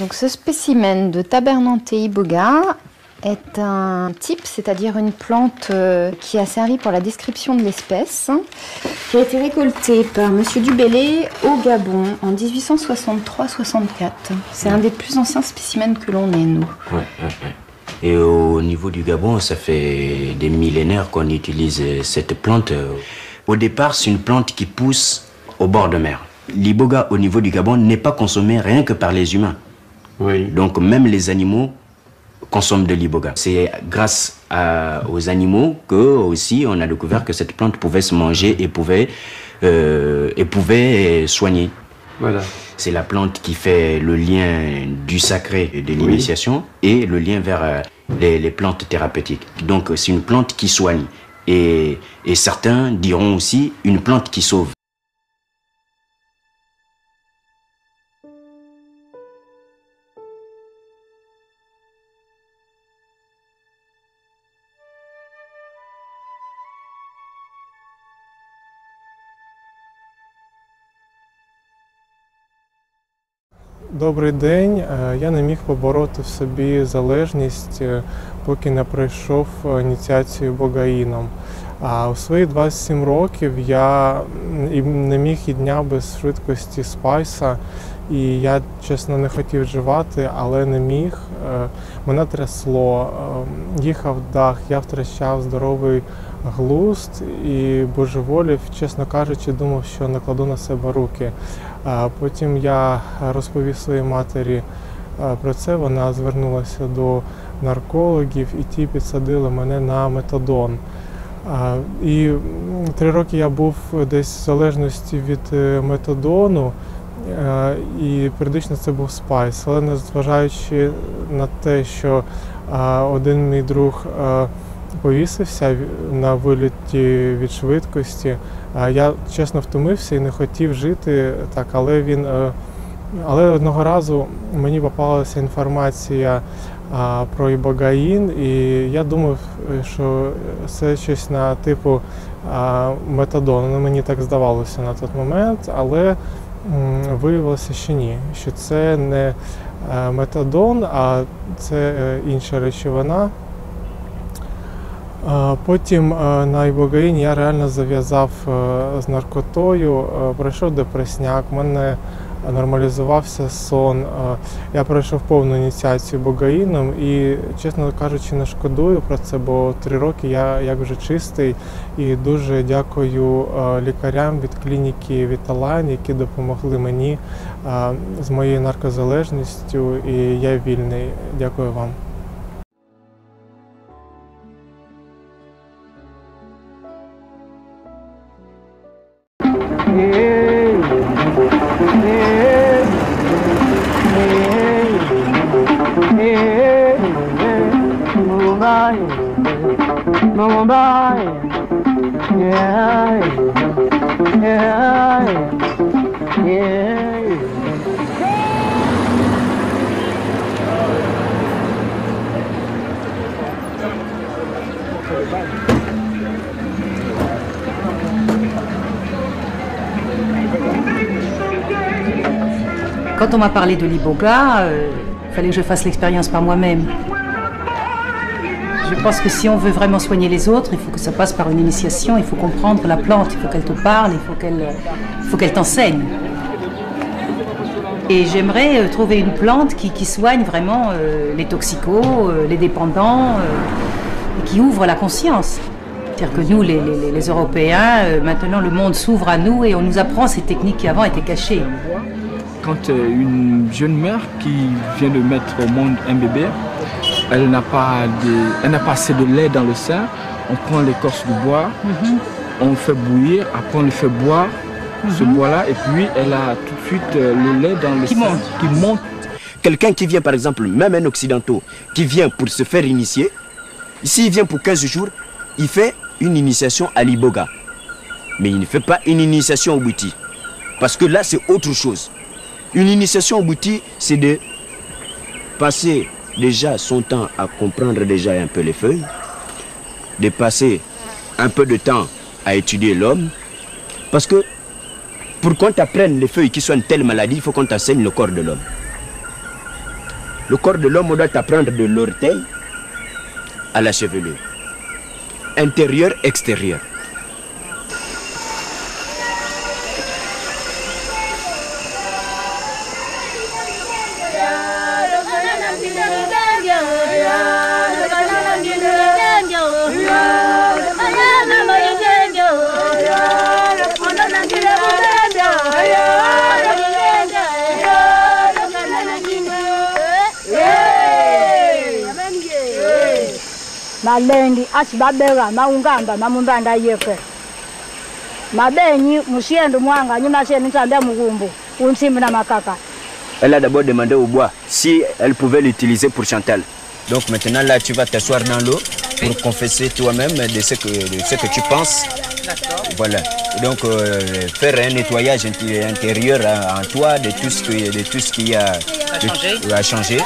Donc ce spécimen de Tabernanthe iboga est un type, c'est-à-dire une plante qui a servi pour la description de l'espèce, qui a été récoltée par M. Dubélé au Gabon en 1863-64. C'est un des plus anciens spécimens que l'on ait, nous. Et au niveau du Gabon, ça fait des millénaires qu'on utilise cette plante. Au départ, c'est une plante qui pousse au bord de mer. L'iboga au niveau du Gabon n'est pas consommé rien que par les humains. Oui. Donc même les animaux consomment de l'iboga. C'est grâce aux animaux que aussi on a découvert que cette plante pouvait se manger et pouvait soigner. Voilà. C'est la plante qui fait le lien du sacré et de l'initiation et le lien vers les plantes thérapeutiques. Donc c'est une plante qui soigne. Et certains diront aussi une plante qui sauve. Добрий день. Я не міг побороти в собі залежність, поки не пройшов ініціацію ібогаїном. А у свої 27 років я не міг і дня без швидкості спайса. І я, чесно, не хотів вживати, але не міг. Мене трясло, їхав дах, я втрачав здоровий глузд і божеволів, чесно кажучи, думав, що накладу на себе руки. Потім я розповів своїй матері про це, вона звернулася до наркологів і ті підсадили мене на метадон. І 3 роки я був десь в залежності від метадону, і періодично це був спайс. Але незважаючи на те, що один мій друг повісився на виліті від швидкості, я чесно втомився і не хотів жити так, але одного разу мені попалася інформація про ібогаїн, і я думав, що це щось на типу метадону. Мені так здавалося на той момент, але виявилося, що ні, що це не метадон, а це інша речовина. Потім на ібогаїні я реально зав'язав з наркотою, пройшов депресняк, в мене нормалізувався сон, я пройшов повну ініціацію ібогаїном і, чесно кажучи, не шкодую про це, бо 3 роки я як вже чистий і дуже дякую лікарям від клініки Віталайн, які допомогли мені з моєю наркозалежністю, і я вільний. Дякую вам. Quand on m'a parlé de l'iboga, il fallait que je fasse l'expérience par moi-même. Je pense que si on veut vraiment soigner les autres, il faut que ça passe par une initiation, il faut comprendre la plante, il faut qu'elle te parle, il faut qu'elle t'enseigne. Et j'aimerais trouver une plante qui soigne vraiment les toxicos, les dépendants, et qui ouvre la conscience. C'est-à-dire que nous, les Européens, maintenant le monde s'ouvre à nous et on nous apprend ces techniques qui avant étaient cachées. Quand une jeune mère qui vient de mettre au monde un bébé, elle n'a pas assez de lait dans le sein, on prend l'écorce du bois, on le fait bouillir, après on le fait boire, ce bois-là, et puis elle a tout de suite le lait dans le sein qui monte. Quelqu'un qui vient par exemple, même un occidentaux, qui vient pour se faire initier, ici il vient pour 15 jours, il fait une initiation à l'iboga. Mais il ne fait pas une initiation au bouti. Parce que là c'est autre chose. Une initiation au bouti, c'est de passer déjà son temps à comprendre déjà un peu les feuilles, de passer un peu de temps à étudier l'homme, parce que pour qu'on t'apprenne les feuilles qui soignent telle maladie, il faut qu'on t'enseigne le corps de l'homme. Le corps de l'homme doit apprendre de l'orteil à la chevelure. Intérieur, extérieur. Malendi asibabeka maungamba mamumbanda yepe mabenyi musiendo mwanga nyuma cheni ntambia mugumbu unsimbi na makaka. Elle a d'abord demandé au bois si elle pouvait l'utiliser pour Chantal. Donc maintenant là tu vas t'asseoir dans l'eau pour confesser toi-même de ce que tu penses. D'accord. Voilà. Et donc faire un nettoyage intérieur en toi de tout ce qui a changé.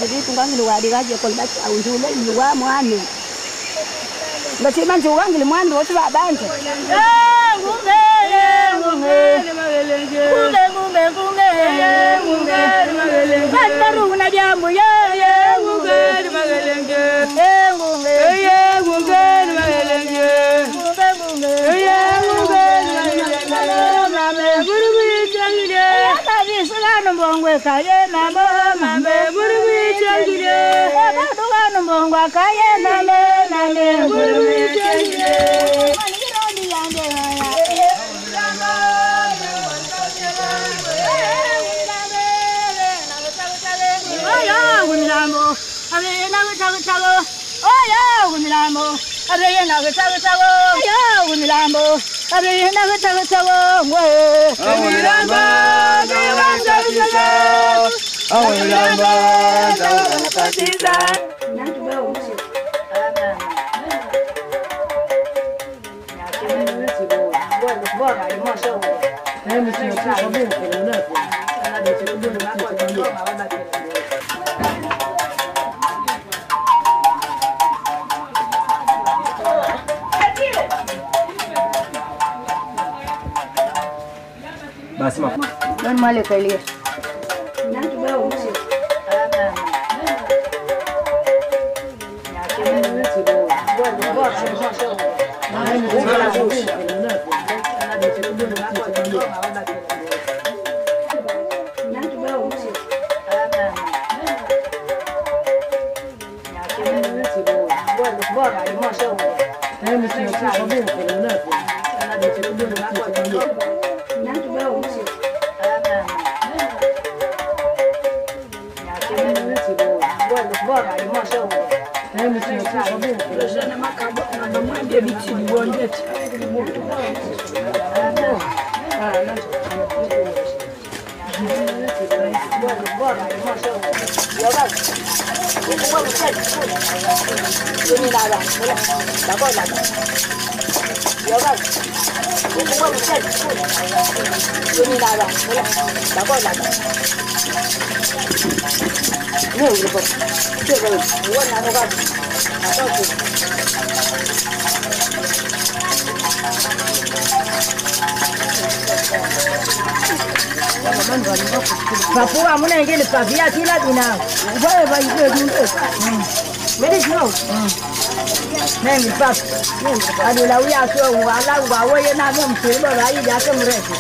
Jadi tunggang luar di gaji kalau dah tahu juga luar mana. Masih mana juga ngil mana tu sebab banci. Bantaru na jamu ya. Mbongwe kaye namo mambe burwi changire aduga mbongwa kaye namo nane burwi changire manironi yande ya unlamo ave nago chago chago oya unlamo ave nago chago chago ya unlamo ave nago chago chago unlamo Don male kaliya. Papua muna ngeli pavia kila dina. Ubaye bayiwe dunde. Mede snow. Nemi pap. Adula uya so wala ubawe yena mumsilo la ida kemresi.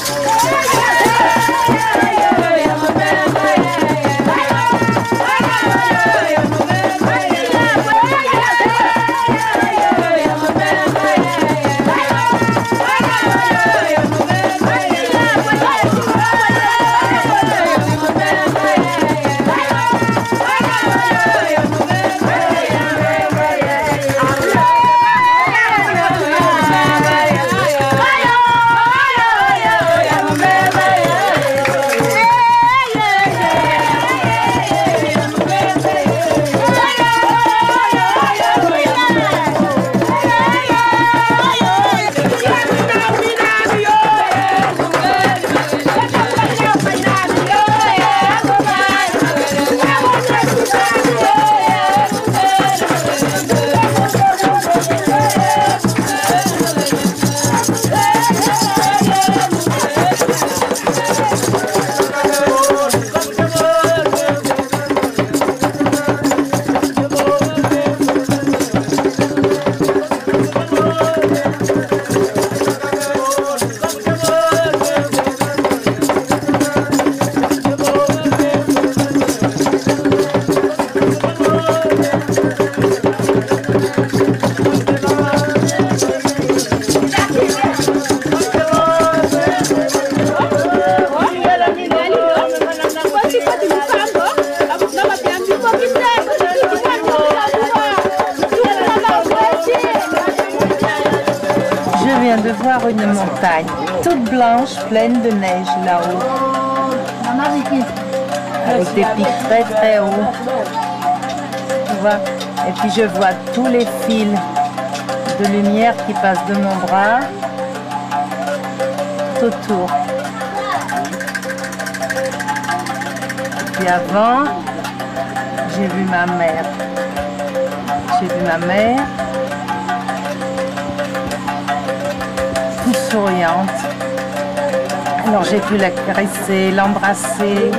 De voir une montagne toute blanche, pleine de neige là-haut, avec des pics très très hauts. Tu vois? Et puis je vois tous les fils de lumière qui passent de mon bras tout autour. Et puis avant, j'ai vu ma mère. J'ai vu ma mère. Souriante. Alors j'ai pu la caresser, l'embrasser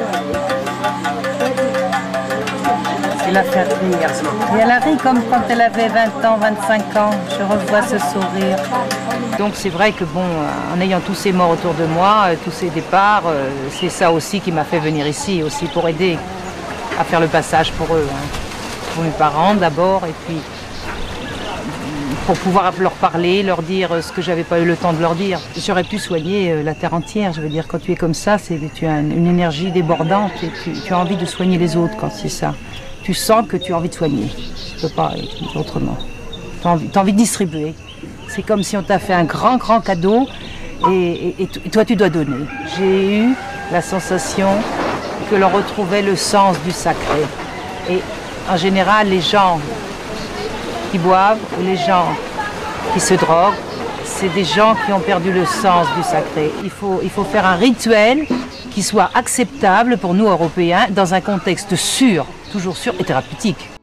et la faire rire. Et elle a ri comme quand elle avait 20 ans, 25 ans. Je revois ce sourire. Donc c'est vrai que bon, en ayant tous ces morts autour de moi, tous ces départs, c'est ça aussi qui m'a fait venir ici, aussi pour aider à faire le passage pour eux. Pour mes parents d'abord, et puis pour pouvoir leur parler, leur dire ce que j'avais pas eu le temps de leur dire. J'aurais pu soigner la terre entière. Je veux dire, quand tu es comme ça, tu as une énergie débordante et tu as envie de soigner les autres quand c'est ça. Tu sens que tu as envie de soigner. Tu peux pas être autrement. Tu as envie de distribuer. C'est comme si on t'a fait un grand, grand cadeau et toi tu dois donner. J'ai eu la sensation que l'on retrouvait le sens du sacré. Et en général, les gens qui boivent ou les gens qui se droguent, c'est des gens qui ont perdu le sens du sacré. Il faut faire un rituel qui soit acceptable pour nous Européens dans un contexte sûr, toujours sûr et thérapeutique.